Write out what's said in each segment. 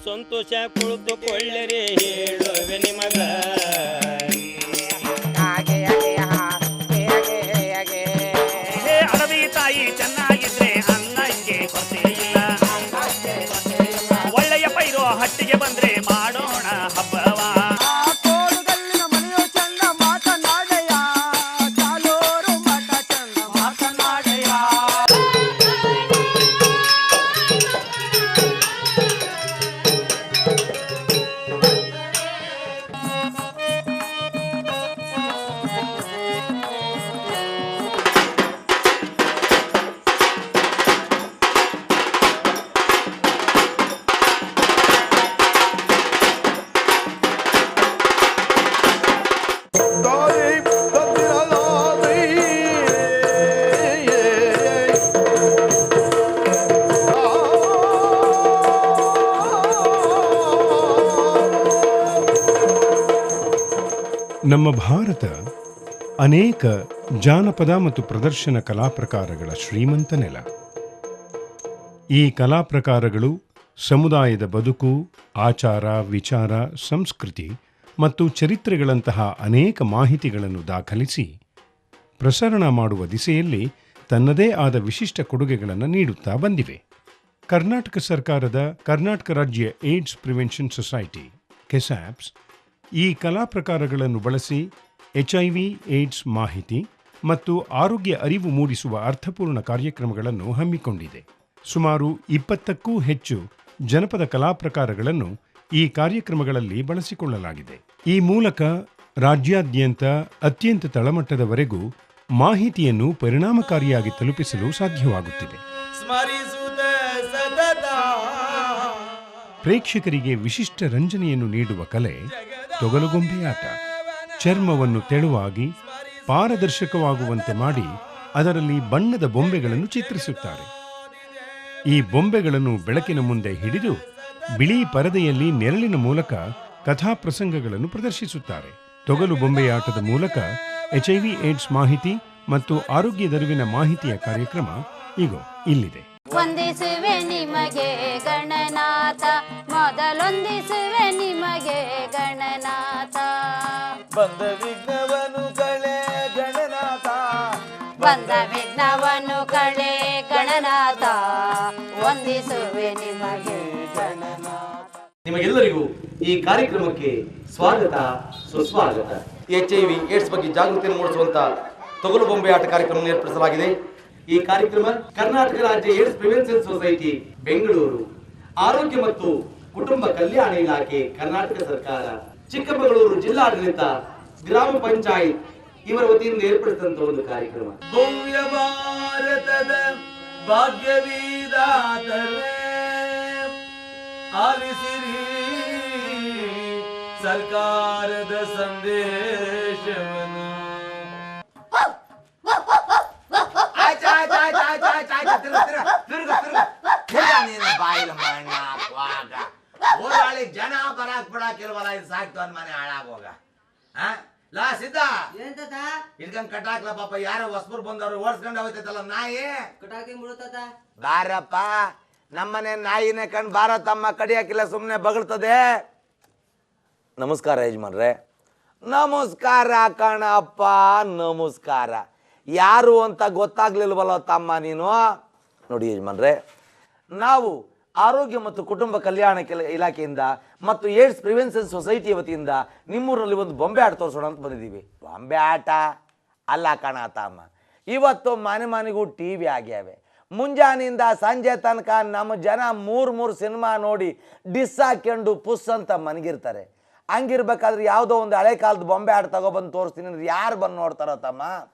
ಸಂತೋಷ ಕುಳಿತುಕೊಳ್ಳರೆ ಹೇಳುವೆ ನಿಮಗ. ಅಡವಿ ತಾಯಿ ಚೆನ್ನಾಗಿದ್ರೆ ಅನ್ನಕ್ಕೆ ಕೊರತೆ ಇಲ್ಲ. ಒಳ್ಳೆಯ ಪೈರು ಹಟ್ಟಿಗೆ ಬಂದ್ರೆ ಮಾಡೋಣ ಹಬ್ಬವ. ನಮ್ಮ ಭಾರತ ಅನೇಕ ಜಾನಪದ ಮತ್ತು ಪ್ರದರ್ಶನ ಕಲಾ ಪ್ರಕಾರಗಳ ಶ್ರೀಮಂತ ನೆಲ. ಈ ಕಲಾ ಪ್ರಕಾರಗಳು ಸಮುದಾಯದ ಬದುಕು, ಆಚಾರ, ವಿಚಾರ, ಸಂಸ್ಕೃತಿ ಮತ್ತು ಚರಿತ್ರೆಗಳಂತಹ ಅನೇಕ ಮಾಹಿತಿಗಳನ್ನು ದಾಖಲಿಸಿ ಪ್ರಸರಣ ಮಾಡುವ ದಿಸೆಯಲ್ಲಿ ತನ್ನದೇ ಆದ ವಿಶಿಷ್ಟ ಕೊಡುಗೆಗಳನ್ನು ನೀಡುತ್ತಾ ಬಂದಿವೆ. ಕರ್ನಾಟಕ ಸರ್ಕಾರದ ಕರ್ನಾಟಕ ರಾಜ್ಯ ಏಡ್ಸ್ ಪ್ರಿವೆನ್ಷನ್ ಸೊಸೈಟಿ ಕೆಸಾಪ್ಸ್ ಈ ಕಲಾ ಪ್ರಕಾರಗಳನ್ನು ಬಳಸಿ HIV ಏಡ್ಸ್ ಮಾಹಿತಿ ಮತ್ತು ಆರೋಗ್ಯ ಅರಿವು ಮೂಡಿಸುವ ಅರ್ಥಪೂರ್ಣ ಕಾರ್ಯಕ್ರಮಗಳನ್ನು ಹಮ್ಮಿಕೊಂಡಿದೆ. ಸುಮಾರು 20ಕ್ಕೂ ಹೆಚ್ಚು ಜನಪದ ಕಲಾ ಪ್ರಕಾರಗಳನ್ನು ಈ ಕಾರ್ಯಕ್ರಮಗಳಲ್ಲಿ ಬಳಸಿಕೊಳ್ಳಲಾಗಿದೆ. ಈ ಮೂಲಕ ರಾಜ್ಯಾದ್ಯಂತ ಅತ್ಯಂತ ತಳಮಟ್ಟದವರೆಗೂ ಮಾಹಿತಿಯನ್ನು ಪರಿಣಾಮಕಾರಿಯಾಗಿ ತಲುಪಿಸಲು ಸಾಧ್ಯವಾಗುತ್ತಿದೆ. ಪ್ರೇಕ್ಷಕರಿಗೆ ವಿಶಿಷ್ಟ ರಂಜನೆಯನ್ನು ನೀಡುವ ಕಲೆ ತೊಗಲುಗೊಂಬೆಯಾಟ. ಚರ್ಮವನ್ನು ತೆಳುವಾಗಿ ಪಾರದರ್ಶಕವಾಗುವಂತೆ ಮಾಡಿ ಅದರಲ್ಲಿ ಬಣ್ಣದ ಬೊಂಬೆಗಳನ್ನು ಚಿತ್ರಿಸುತ್ತಾರೆ. ಈ ಬೊಂಬೆಗಳನ್ನು ಬೆಳಕಿನ ಮುಂದೆ ಹಿಡಿದು ಬಿಳಿ ಪರದೆಯಲ್ಲಿ ನೆರಳಿನ ಮೂಲಕ ಕಥಾಪ್ರಸಂಗಗಳನ್ನು ಪ್ರದರ್ಶಿಸುತ್ತಾರೆ. ತೊಗಲು ಬೊಂಬೆಯಾಟದ ಮೂಲಕ HIV ಏಡ್ಸ್ ಮಾಹಿತಿ ಮತ್ತು ಆರೋಗ್ಯದರಿವಿನ ಮಾಹಿತಿಯ ಕಾರ್ಯಕ್ರಮ ಈಗ ಇಲ್ಲಿದೆ. ವಂದಿಸುವೆ ನಿಮಗೆ ಗಣನಾಥ, ಮೊದಲೊಂದಿಸುವೆ ನಿಮಗೆ ಗಣನಾಥ. ಬಂದ ವಿಘ್ನವನು ಕಳೆ ಗಣನಾಥ, ಬಂದ ವಿಘ್ನವನು ಕಳೆ ಗಣನಾಥ, ವಂದಿಸುವೆ ನಿಮಗೆ ಗಣನಾಥ. ನಿಮಗೆಲ್ಲರಿಗೂ ಈ ಕಾರ್ಯಕ್ರಮಕ್ಕೆ ಸ್ವಾಗತ ಸುಸ್ವಾಗತ. HIV ಏಡ್ಸ್ ಬಗ್ಗೆ ಜಾಗೃತಿಯನ್ನು ಮೂಡಿಸುವಂತ ತೊಗಲು ಬೊಂಬೆ ಆಟ ಕಾರ್ಯಕ್ರಮ ಏರ್ಪಡಿಸಲಾಗಿದೆ. ಈ ಕಾರ್ಯಕ್ರಮ ಕರ್ನಾಟಕ ರಾಜ್ಯ ಏಡ್ಸ್ ಪ್ರಿವೆನ್ಷನ್ ಸೊಸೈಟಿ ಬೆಂಗಳೂರು, ಆರೋಗ್ಯ ಮತ್ತು ಕುಟುಂಬ ಕಲ್ಯಾಣ ಇಲಾಖೆ ಕರ್ನಾಟಕ ಸರ್ಕಾರ, ಚಿಕ್ಕಮಗಳೂರು ಜಿಲ್ಲಾಡಳಿತ, ಗ್ರಾಮ ಪಂಚಾಯತ್ ಇವರ ವತಿಯಿಂದ ಏರ್ಪಡಿಸಿದಂತಹ ಒಂದು ಕಾರ್ಯಕ್ರಮ. ಭವ್ಯ ಭಾರತದ ಭಾಗ್ಯವಿದಾತರೇ ಆಲಿಸಿರಿ ಸರ್ಕಾರದ ಸಂದೇಶವನ್ನು. ಜನ ಬರಾಕ್ ಬಿಡಾಕಿಲ್ವಲ್ಲ, ಇದು ಸಾಕ್ತು ಅನ್ ಮನೆ ಹಾಳಾಗೋಗ. ಲಾ ಸಿದ್ಧ ಇದ್ಕಂಡ್ ಕಟ್ಟಾಕ್ಲ ಪಾಪ, ಯಾರೋ ಹೊಸಬರು ಬಂದವ್ರು ಓಡಿಸ್ಕೊಂಡು ಹೋಗ್ತೈತಲ್ಲ ನಾಯಿ. ಬಾರಪ್ಪ, ನಮ್ಮನೆ ನಾಯಿನೇ ಕಂಡು ಬಾರತಮ್ಮ, ಕಡಿಯಾಕಿಲ್ಲ ಸುಮ್ಮನೆ ಬಗಳ್ತದೆ. ನಮಸ್ಕಾರ ಯಜಮಾನ್ರೆ. ನಮಸ್ಕಾರ ಕಣಪ್ಪ, ನಮಸ್ಕಾರ. ಯಾರು ಅಂತ ಗೊತ್ತಾಗ್ಲಿಲ್ವಲ್ಲ ತಮ್ಮ ನೀನು. ನೋಡಿ ಯಜಮಾನ್ರೆ, ನಾವು ಆರೋಗ್ಯ ಮತ್ತು ಕುಟುಂಬ ಕಲ್ಯಾಣ ಇಲಾಖೆಯಿಂದ ಮತ್ತು ಏಡ್ಸ್ ಪ್ರಿವೆನ್ಷನ್ ಸೊಸೈಟಿ ವತಿಯಿಂದ ನಿಮ್ಮೂರಲ್ಲಿ ಒಂದು ಬೊಂಬೆ ಆಟ ತೋರಿಸೋಣ ಅಂತ ಬಂದಿದ್ದೀವಿ. ಬೊಂಬೆ ಆಟ ಅಲ್ಲ ಕಣ ತಮ್ಮ, ಇವತ್ತು ಮನೆ ಮನೆಗೂ TV ಆಗ್ಯಾವೆ. ಮುಂಜಾನೆಯಿಂದ ಸಂಜೆ ತನಕ ನಮ್ಮ ಜನ ಮೂರು ಸಿನಿಮಾ ನೋಡಿ ಡಿಸ್ ಹಾಕ್ಕೊಂಡು ಪುಸ್ ಅಂತ ಮನಗಿರ್ತಾರೆ. ಹಂಗಿರ್ಬೇಕಾದ್ರೆ ಯಾವುದೋ ಒಂದು ಹಳೆ ಕಾಲದ ಬೊಂಬೆ ಆಟ ತಗೊಬಂದು ತೋರಿಸ್ತೀನಿ ಅಂದ್ರೆ ಯಾರು ಬಂದು ನೋಡ್ತಾರೋ ತಮ್ಮ.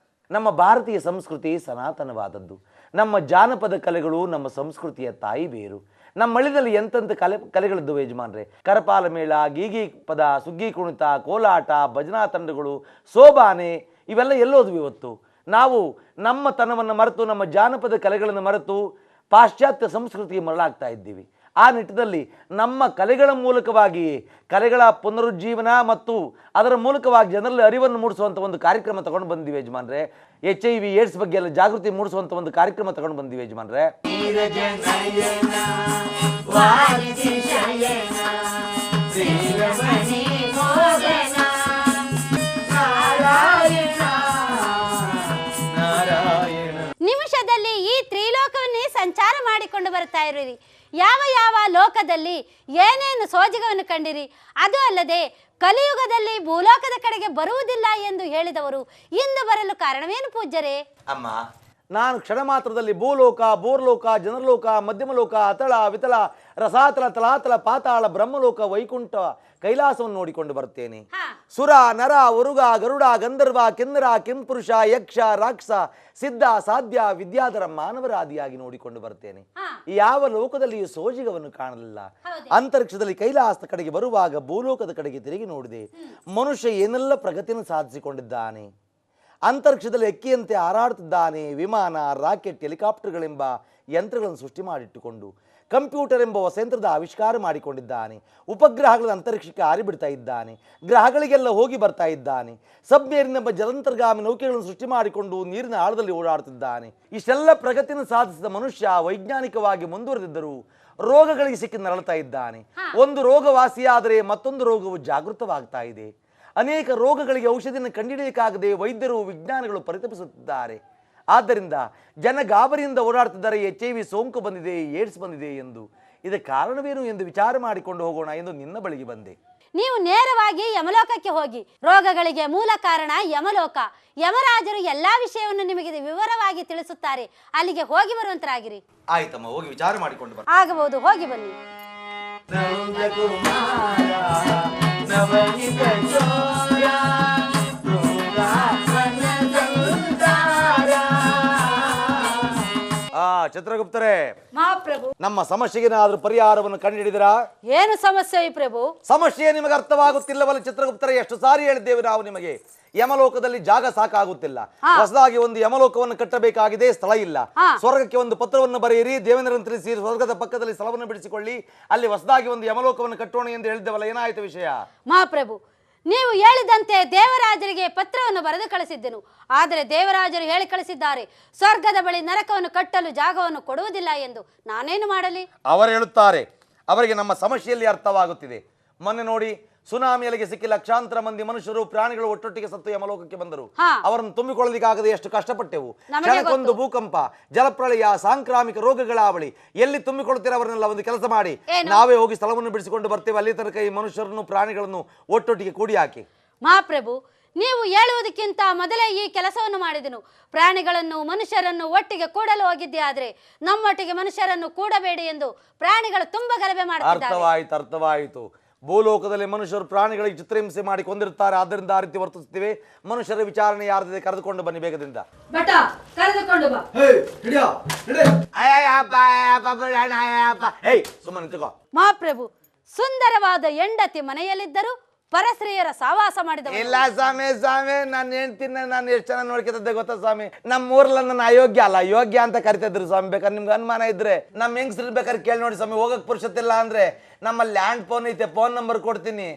ನಮ್ಮ ಭಾರತೀಯ ಸಂಸ್ಕೃತಿ ಸನಾತನವಾದದ್ದು. ನಮ್ಮ ಜಾನಪದ ಕಲೆಗಳು ನಮ್ಮ ಸಂಸ್ಕೃತಿಯ ತಾಯಿ ಬೇರು. ನಮ್ಮ ಮಳಿದಲ್ಲಿ ಎಂತೆಂಥ ಕಲೆಗಳಿದ್ದವು ಯಜಮಾನ್ರೆ. ಕರಪಾಲ ಮೇಳ, ಗೀಗಿ ಪದ, ಸುಗ್ಗಿ ಕುಣಿತ, ಕೋಲಾಟ, ಭಜನಾ ತಂಡಗಳು, ಸೋಬಾನೆ ಇವೆಲ್ಲ ಎಲ್ಲೋದ್ವು ಇವತ್ತು. ನಾವು ನಮ್ಮ ತನವನ್ನು ಮರೆತು, ನಮ್ಮ ಜಾನಪದ ಕಲೆಗಳನ್ನು ಮರೆತು ಪಾಶ್ಚಾತ್ಯ ಸಂಸ್ಕೃತಿಗೆ ಮರಳಾಗ್ತಾ ಇದ್ದೀವಿ. ಆ ನಿಟ್ಟಿನಲ್ಲಿ ನಮ್ಮ ಕಲೆಗಳ ಮೂಲಕವಾಗಿ ಕಲೆಗಳ ಪುನರುಜ್ಜೀವನ ಮತ್ತು ಅದರ ಮೂಲಕವಾಗಿ ಜನರಲ್ಲಿ ಅರಿವನ್ನು ಮೂಡಿಸುವಂಥ ಒಂದು ಕಾರ್ಯಕ್ರಮ ತಗೊಂಡು ಬಂದಿವೆ ಯಜಮಾನ್ರೆ. HIV ಏಡ್ಸ್ ಬಗ್ಗೆ ಎಲ್ಲ ಜಾಗೃತಿ ಮೂಡಿಸುವಂಥ ಒಂದು ಕಾರ್ಯಕ್ರಮ ತಗೊಂಡು ಬಂದಿವೆ ಯಜಮಾನ್ರೆ. ನಿಮಿಷದಲ್ಲಿ ಈ ತ್ರಿಲೋಕವನ್ನೇ ಸಂಚಾರ ಮಾಡಿಕೊಂಡು ಬರ್ತಾ ಇರುವಿರಿ. ಯಾವ ಯಾವ ಲೋಕದಲ್ಲಿ ಏನೇನು ಸೋಜಿಗವನ್ನು ಕಂಡಿರಿ. ಅದು ಅಲ್ಲದೆ ಕಲಿಯುಗದಲ್ಲಿ ಭೂಲೋಕದ ಕಡೆಗೆ ಬರುವುದಿಲ್ಲ ಎಂದು ಹೇಳಿದವರು ಇಂದು ಬರಲು ಕಾರಣವೇನು ಪೂಜ್ಯರೇ? ಅಮ್ಮ, ನಾನು ಕ್ಷಣ ಮಾತ್ರದಲ್ಲಿ ಭೂಲೋಕ, ಬೋರ್ಲೋಕ, ಜನರಲೋಕ, ಮಧ್ಯಮಲೋಕ, ಅತಳ, ವಿತಳ, ರಸಾತಳ, ತಲಾತಳ, ಪಾತಾಳ, ಬ್ರಹ್ಮಲೋಕ, ವೈಕುಂಠ, ಕೈಲಾಸವನ್ನು ನೋಡಿಕೊಂಡು ಬರ್ತೇನೆ. ಸುರ, ನರ, ಉರುಗ, ಗರುಡ, ಗಂಧರ್ವ, ಕಿನ್ನರ, ಕಿಂಪುರುಷ, ಯಕ್ಷ, ರಾಕ್ಷಸ, ಸಿದ್ಧ, ಸಾಧ್ಯ, ವಿದ್ಯಾಧರ, ಮಾನವರಾದಿಯಾಗಿ ನೋಡಿಕೊಂಡು ಬರ್ತೇನೆ. ಯಾವ ಲೋಕದಲ್ಲಿಯೂ ಸೋಜಿಗವನ್ನು ಕಾಣಲಿಲ್ಲ. ಅಂತರಿಕ್ಷದಲ್ಲಿ ಕೈಲಾಸದ ಕಡೆಗೆ ಬರುವಾಗ ಭೂಲೋಕದ ಕಡೆಗೆ ತಿರುಗಿ ನೋಡಿದೆ. ಮನುಷ್ಯ ಏನೆಲ್ಲ ಪ್ರಗತಿಯನ್ನು ಸಾಧಿಸಿಕೊಂಡಿದ್ದಾನೆ. ಅಂತರಿಕ್ಷದಲ್ಲಿ ಎಕ್ಕಿಯಂತೆ ಹಾರಾಡುತ್ತಿದ್ದಾನೆ. ವಿಮಾನ, ರಾಕೆಟ್, ಹೆಲಿಕಾಪ್ಟರ್ಗಳೆಂಬ ಯಂತ್ರಗಳನ್ನು ಸೃಷ್ಟಿ ಮಾಡಿಟ್ಟುಕೊಂಡು ಕಂಪ್ಯೂಟರ್ ಎಂಬ ಹೊಸ ಯಂತ್ರದ ಆವಿಷ್ಕಾರ ಮಾಡಿಕೊಂಡಿದ್ದಾನೆ. ಉಪಗ್ರಹಗಳ ಅಂತರಿಕ್ಷಕ್ಕೆ ಹಾರಿಬಿಡ್ತಾ ಇದ್ದಾನೆ. ಗ್ರಹಗಳಿಗೆಲ್ಲ ಹೋಗಿ ಬರ್ತಾ ಇದ್ದಾನೆ. ಸಬ್ಮೇರಿನ್ ಎಂಬ ಜಲಾಂತರ್ಗಾಮಿ ನೌಕೆಗಳನ್ನು ಸೃಷ್ಟಿ ಮಾಡಿಕೊಂಡು ನೀರಿನ ಆಳದಲ್ಲಿ ಓಡಾಡುತ್ತಿದ್ದಾನೆ. ಇಷ್ಟೆಲ್ಲ ಪ್ರಗತಿಯನ್ನು ಸಾಧಿಸಿದ ಮನುಷ್ಯ ವೈಜ್ಞಾನಿಕವಾಗಿ ಮುಂದುವರೆದಿದ್ದರೂ ರೋಗಗಳಿಗೆ ಸಿಕ್ಕಿ ನರಳುತ್ತಾ ಇದ್ದಾನೆ. ಒಂದು ರೋಗ ವಾಸಿಯಾದರೆ ಮತ್ತೊಂದು ರೋಗವು ಜಾಗೃತವಾಗ್ತಾ ಇದೆ. ಅನೇಕ ರೋಗಗಳಿಗೆ ಔಷಧಿಯನ್ನು ಕಂಡುಹಿಡಿಯಲಿಕ್ಕಾಗದೆ ವೈದ್ಯರು, ವಿಜ್ಞಾನಿಗಳು ಪರಿತಪಿಸುತ್ತಿದ್ದಾರೆ. ಆದ್ದರಿಂದ ಜನ ಗಾಬರಿಯಿಂದ ಓಡಾಡ್ತಿದ್ದಾರೆ. HIV ಸೋಂಕು ಬಂದಿದೆ, ಏಡ್ಸ್ ಬಂದಿದೆ ಎಂದು. ಇದಕ್ಕೆ ಕಾರಣವೇನು ಎಂದು ವಿಚಾರ ಮಾಡಿಕೊಂಡು ಹೋಗೋಣ ಎಂದು ನಿನ್ನ ಬಳಿಗೆ ಬಂದೆ. ನೀವು ನೇರವಾಗಿ ಯಮಲೋಕಕ್ಕೆ ಹೋಗಿ. ರೋಗಗಳಿಗೆ ಮೂಲ ಕಾರಣ ಯಮಲೋಕ. ಯಮರಾಜರು ಎಲ್ಲಾ ವಿಷಯವನ್ನು ನಿಮಗೆ ವಿವರವಾಗಿ ತಿಳಿಸುತ್ತಾರೆ. ಅಲ್ಲಿಗೆ ಹೋಗಿ ಬರುವಂತರಾಗಿರಿ. ಆಯ್ತಮ್ಮ, ಹೋಗಿ ವಿಚಾರ ಮಾಡಿಕೊಂಡು ಬರ. ಆಗಬಹುದು, ಹೋಗಿ ಬನ್ನಿ. ಚಿತ್ರಗುಪ್ತರೇ, ಮಹಾಪ್ರಭು, ನಮ್ಮ ಸಮಸ್ಯೆಗೇನಾದ್ರೂ ಪರಿಹಾರವನ್ನು ಕಂಡುಹಿಡಿದಿರಾ? ಏನು ಸಮಸ್ಯೆ ಈ ಪ್ರಭು? ಸಮಸ್ಯೆ ನಿಮಗೆ ಅರ್ಥವಾಗುತ್ತಿಲ್ಲವಲ್ಲ ಚಿತ್ರಗುಪ್ತರೇ? ಎಷ್ಟು ಸಾರಿ ಹೇಳಿದ್ದೇವೆ ನಾವು ನಿಮಗೆ, ಯಮಲೋಕದಲ್ಲಿ ಜಾಗ ಸಾಕಾಗುತ್ತಿಲ್ಲ. ಹೊಸದಾಗಿ ಒಂದು ಯಮಲೋಕವನ್ನು ಕಟ್ಟಬೇಕಾಗಿದೆ, ಸ್ಥಳ ಇಲ್ಲ. ಸ್ವರ್ಗಕ್ಕೆ ಒಂದು ಪತ್ರವನ್ನು ಬರೆಯಿರಿ, ದೇವೇಂದ್ರನ್ನು ತಿಳಿಸಿ ಸ್ವರ್ಗದ ಪಕ್ಕದಲ್ಲಿ ಸ್ಥಳವನ್ನು ಬಿಡಿಸಿಕೊಳ್ಳಿ, ಅಲ್ಲಿ ಹೊಸದಾಗಿ ಒಂದು ಯಮಲೋಕವನ್ನು ಕಟ್ಟೋಣ ಎಂದು ಹೇಳಿದ್ದೇವಲ್ಲ, ಏನಾಯ್ತು ವಿಷಯ? ಮಹಾಪ್ರಭು, ನೀವು ಹೇಳಿದಂತೆ ದೇವರಾಜರಿಗೆ ಪತ್ರವನ್ನು ಬರೆದು ಕಳಿಸಿದ್ದೆನು. ಆದರೆ ದೇವರಾಜರು ಹೇಳಿ ಕಳಿಸಿದ್ದಾರೆ, ಸ್ವರ್ಗದ ಬಳಿ ನರಕವನ್ನು ಕಟ್ಟಲು ಜಾಗವನ್ನು ಕೊಡುವುದಿಲ್ಲ ಎಂದು. ನಾನೇನು ಮಾಡಲಿ? ಅವರು ಹೇಳುತ್ತಾರೆ, ಅವರಿಗೆ ನಮ್ಮ ಸಮಸ್ಯೆಯಲ್ಲಿ ಅರ್ಥವಾಗುತ್ತಿದೆ. ಮೊನ್ನೆ ನೋಡಿ, ಸುನಾಮಿಯಲ್ಲಿಗೆ ಸಿಕ್ಕಿ ಲಕ್ಷಾಂತರ ಮಂದಿ ಮನುಷ್ಯರು, ಪ್ರಾಣಿಗಳು ಒಟ್ಟೊಟ್ಟಿಗೆ ಸತ್ತು ಯಮಲೋಕಕ್ಕೆ ಬಂದರು. ಅವರನ್ನು ತುಂಬಿಕೊಳ್ಳಲಿಕ್ಕಾಗದೆ ಎಷ್ಟು ಕಷ್ಟಪಟ್ಟೆವು. ಕ್ಷಣಕ್ಕೊಂದು ಭೂಕಂಪ, ಜಲಪ್ರಳಯ, ಸಾಂಕ್ರಾಮಿಕ ರೋಗಗಳ ಅವಳಿ. ಎಲ್ಲಿ ತುಂಬಿಕೊಳ್ಳುತ್ತೀರ ಅವರನ್ನೆಲ್ಲ ಒಂದು ಕೆಲಸ ಮಾಡಿ, ನಾವೇ ಹೋಗಿ ಸ್ಥಳವನ್ನು ಬಿಡಿಸಿಕೊಂಡು ಬರ್ತೇವೆ. ಅಲ್ಲಿ ತನಕ ಈ ಮನುಷ್ಯರನ್ನು, ಪ್ರಾಣಿಗಳನ್ನು ಒಟ್ಟೊಟ್ಟಿಗೆ ಕೂಡಿ ಹಾಕಿ. ಮಹಾಪ್ರಭು, ನೀವು ಹೇಳುವುದಕ್ಕಿಂತ ಮೊದಲೇ ಈ ಕೆಲಸವನ್ನು ಮಾಡಿದೆನು. ಪ್ರಾಣಿಗಳನ್ನು, ಮನುಷ್ಯರನ್ನು ಒಟ್ಟಿಗೆ ಕೂಡಲು ಹೋಗಿದ್ದೆ. ಆದ್ರೆ ನಮ್ಮೊಟ್ಟಿಗೆ ಮನುಷ್ಯರನ್ನು ಕೂಡಬೇಡಿ ಎಂದು ಪ್ರಾಣಿಗಳು ತುಂಬಾ ಗಲಭೆ ಮಾಡುತ್ತಿದ್ದಾರೆ. ಅರ್ಥವಾಯಿತು. ಭೂಲೋಕದಲ್ಲಿ ಮನುಷ್ಯರು ಪ್ರಾಣಿಗಳಿಗೆ ಚಿತ್ರಹಿಂಸೆ ಮಾಡಿ ಕೊಂದಿರುತ್ತಾರೆ. ಆದ್ದರಿಂದ ಆ ರೀತಿ ವರ್ತಿಸುತ್ತೇವೆ. ಮನುಷ್ಯರ ವಿಚಾರಣೆ ಯಾರದಿದೆ ಕರೆದುಕೊಂಡು ಬನ್ನಿ ಬೇಗದಿಂದ. ಕರೆದುಕೊಂಡು ಬಾ. ಸುಮ್ಮನೆ ನಿಂತುಕೋ. ಮಹಾಪ್ರಭು, ಸುಂದರವಾದ ಹೆಂಡತಿ ಮನೆಯಲ್ಲಿದ್ದರು ಪರಸ್ತ್ರೀಯರ ಸಹವಾಸ ಮಾಡಿದ. ಇಲ್ಲ ಸ್ವಾಮಿ, ನಾನು ಹೇಳ್ತೀನಿ, ನಾನು ಎಷ್ಟು ಚೆನ್ನಾಗಿ ನೋಡ್ಕೊತದ್ದೆ ಗೊತ್ತಾ ಸ್ವಾಮಿ. ನಮ್ಮ ಊರ್ಲ ನನ್ನ ಅಯೋಗ್ಯ ಅಲ್ಲ, ಯೋಗ್ಯ ಅಂತ ಕರಿತಿದ್ರು ಸ್ವಾಮಿ. ಬೇಕಾದ್ರೆ ನಿಮ್ಗೆ ಅನುಮಾನ ಇದ್ರೆ ನಮ್ಮ ಹೆಂಗಸ್ರು ಬೇಕಾದ್ರೆ ಕೇಳಿ ನೋಡಿ ಸ್ವಾಮಿ. ಹೋಗಕ್ ಪುರುಷತ್ತಿಲ್ಲ ಅಂದ್ರೆ ನಮ್ಮ ಲ್ಯಾಂಡ್ ಫೋನ್ ಐತೆ, ಫೋನ್ ನಂಬರ್ ಕೊಡ್ತೀನಿ.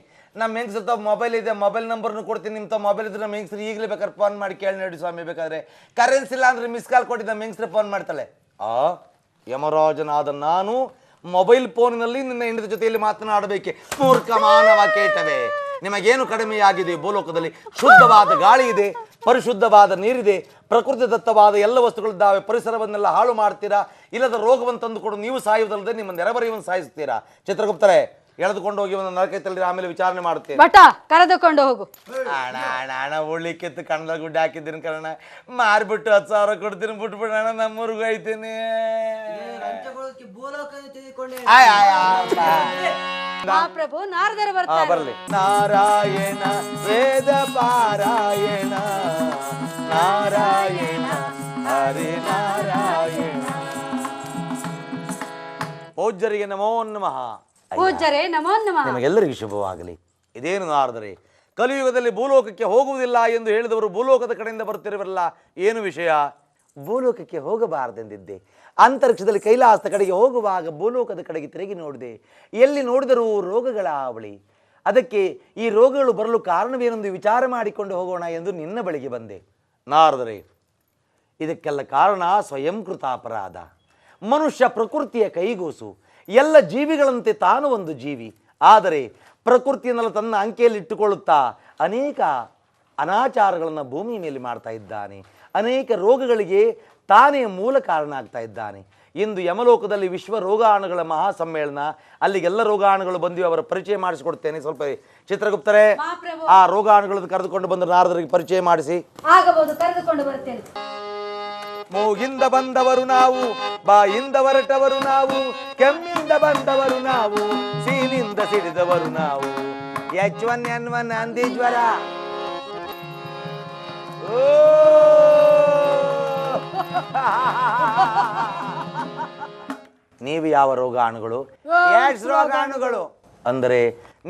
ನಮ್ಮ ಹೆಂಗಸ್ರ ಮೊಬೈಲ್ ಇದೆ, ಮೊಬೈಲ್ ನಂಬರ್ನು ಕೊಡ್ತೀನಿ. ನಿಮ್ಮ ಮೊಬೈಲ್ ಇದ್ರೆ ನಮ್ಮ ಹೆಂಗಸ್ರು ಈಗಲೇ ಬೇಕಾದ್ರೆ ಫೋನ್ ಮಾಡಿ ಕೇಳಿ ನೋಡಿ ಸ್ವಾಮಿ. ಬೇಕಾದ್ರೆ ಕರೆನ್ಸಿ ಇಲ್ಲ ಅಂದ್ರೆ ಮಿಸ್ ಕಾಲ್ ಕೊಟ್ಟಿದ್ದ ನಮ್ಮ ಹೆಂಗಸ್ರೆ ಫೋನ್ ಮಾಡ್ತಾಳೆ. ಯಮರಾಜನಾದ ನಾನು ಮೊಬೈಲ್ ಫೋನಿನಲ್ಲಿ ನಿನ್ನ ಹೆಂಡತಿ ಜೊತೆಯಲ್ಲಿ ಮಾತನಾಡಬೇಕೆ? ಮೂರ್ಖ ಮಾನವ ಕೇಟವೇ, ನಿಮಗೇನು ಕಡಿಮೆಯಾಗಿದೆ? ಭೂಲೋಕದಲ್ಲಿ ಶುದ್ಧವಾದ ಗಾಳಿ ಇದೆ, ಪರಿಶುದ್ಧವಾದ ನೀರಿದೆ, ಪ್ರಕೃತಿ ದತ್ತವಾದ ಎಲ್ಲ ವಸ್ತುಗಳಿದ್ದಾವೆ. ಪರಿಸರವನ್ನೆಲ್ಲ ಹಾಳು ಮಾಡ್ತೀರಾ. ಇಲ್ಲದ ರೋಗವನ್ನು ತಂದುಕೊಂಡು ನೀವು ಸಾಯುವುದಲ್ಲದೆ ನಿಮ್ಮ ನೆರೆಬರೆಯನ್ನು ಸಾಯಿಸ್ತೀರಾ. ಚಿತ್ರಗುಪ್ತರೇ, ಎಳೆದುಕೊಂಡು ಹೋಗಿ ಒಂದು ನರಕ ತಳ್ಳಿ ಆಮೇಲೆ ವಿಚಾರಣೆ ಮಾಡುತ್ತೇನೆ. ಕರೆದುಕೊಂಡು ಹೋಗು. ಹಣ ಉಳ್ಳಿಕ್ಕಿತ್ತು ಕಣ್ಣದ ಗುಡ್ಡೆ ಹಾಕಿದ್ದೀನಿ ಕಣ, ಮಾರ್ಬಿಟ್ಟು 10,000 ಕೊಡ್ತೀನಿ, ಬಿಟ್ಬಿಡೋಣ, ನಮ್ಮೂರ್ಗು ಐತೀನಿ. ಮಹಾಪ್ರಭು, ನಾರದರು ಬರ್ತಾರೆ. ಬರ್ಲಿ. ನಾರಾಯಣ ವೇದ ಪಾರಾಯಣ, ನಾರಾಯಣ ಹರಿ ನಾರಾಯಣ. ಪೂಜ್ಯರಿಗೆ ನಮೋ ನಮಃ. ಪೂಜ್ಯರೇ ನಮೋ ನಮಃ. ನಿಮಗೆಲ್ಲರಿಗೂ ಶುಭವಾಗಲಿ. ಇದೇನು ನಾರದರೆ, ಕಲಿಯುಗದಲ್ಲಿ ಭೂಲೋಕಕ್ಕೆ ಹೋಗುವುದಿಲ್ಲ ಎಂದು ಹೇಳಿದವರು ಭೂಲೋಕದ ಕಡೆಯಿಂದ ಬರ್ತಿರವಲ್ಲ, ಏನು ವಿಷಯ? ಭೂಲೋಕಕ್ಕೆ ಹೋಗಬಾರದೆಂದಿದ್ದೆ. ಅಂತರಿಕ್ಷದಲ್ಲಿ ಕೈಲಾಸದ ಕಡೆಗೆ ಹೋಗುವಾಗ ಭೂಲೋಕದ ಕಡೆಗೆ ತಿರುಗಿ ನೋಡಿದೆ. ಎಲ್ಲಿ ನೋಡಿದರೂ ರೋಗಗಳ ಹಾವಳಿ. ಅದಕ್ಕೆ ಈ ರೋಗಗಳು ಬರಲು ಕಾರಣವೇನೆಂದು ವಿಚಾರ ಮಾಡಿಕೊಂಡು ಹೋಗೋಣ ಎಂದು ನಿನ್ನ ಬಳಿಗೆ ಬಂದೆ. ನಾರದರೆ, ಇದಕ್ಕೆಲ್ಲ ಕಾರಣ ಸ್ವಯಂಕೃತ ಅಪರಾಧ. ಮನುಷ್ಯ ಪ್ರಕೃತಿಯ ಕೈಗೂಸು. ಎಲ್ಲ ಜೀವಿಗಳಂತೆ ತಾನು ಒಂದು ಜೀವಿ. ಆದರೆ ಪ್ರಕೃತಿಯನ್ನೆಲ್ಲ ತನ್ನ ಅಂಕೆಯಲ್ಲಿಟ್ಟುಕೊಳ್ಳುತ್ತಾ ಅನೇಕ ಅನಾಚಾರಗಳನ್ನು ಭೂಮಿ ಮೇಲೆ ಮಾಡ್ತಾ ಇದ್ದಾನೆ. ಅನೇಕ ರೋಗಗಳಿಗೆ ತಾನೇ ಮೂಲ ಕಾರಣ ಆಗ್ತಾ ಇದ್ದಾನೆ. ಇಂದು ಯಮಲೋಕದಲ್ಲಿ ವಿಶ್ವ ರೋಗಾಣುಗಳ ಮಹಾಸಮ್ಮೇಳನ. ಅಲ್ಲಿಗೆಲ್ಲ ರೋಗಾಣುಗಳು ಬಂದಿವೆ. ಅವರ ಪರಿಚಯ ಮಾಡಿಸಿಕೊಡ್ತೇನೆ. ಸ್ವಲ್ಪ ಚಿತ್ರಗುಪ್ತರೇ, ಆ ರೋಗಾಣುಗಳನ್ನು ಕರೆದುಕೊಂಡು ಬಂದ ನಾರದರಿಗೆ ಪರಿಚಯ ಮಾಡಿಸಿ. ಆಗಬಹುದು, ಕರೆದುಕೊಂಡು ಬರ್ತೇನೆ. ಮೂಗಿಂದ ಬಂದವರು ನಾವು, ಬಾಯಿಂದ ಹೊರಟವರು ನಾವು, ಕೆಮ್ಮಿಂದ ಬಂದವರು ನಾವು, ಸೀನಿಂದ ಸಿಡಿದವರು ನಾವು. H1N1 ಹಂದಿ ಜ್ವರ. ನೀವು ಯಾವ ರೋಗಾಣುಗಳು? ಏಡ್ಸ್ ರೋಗಾಣುಗಳು. ಅಂದರೆ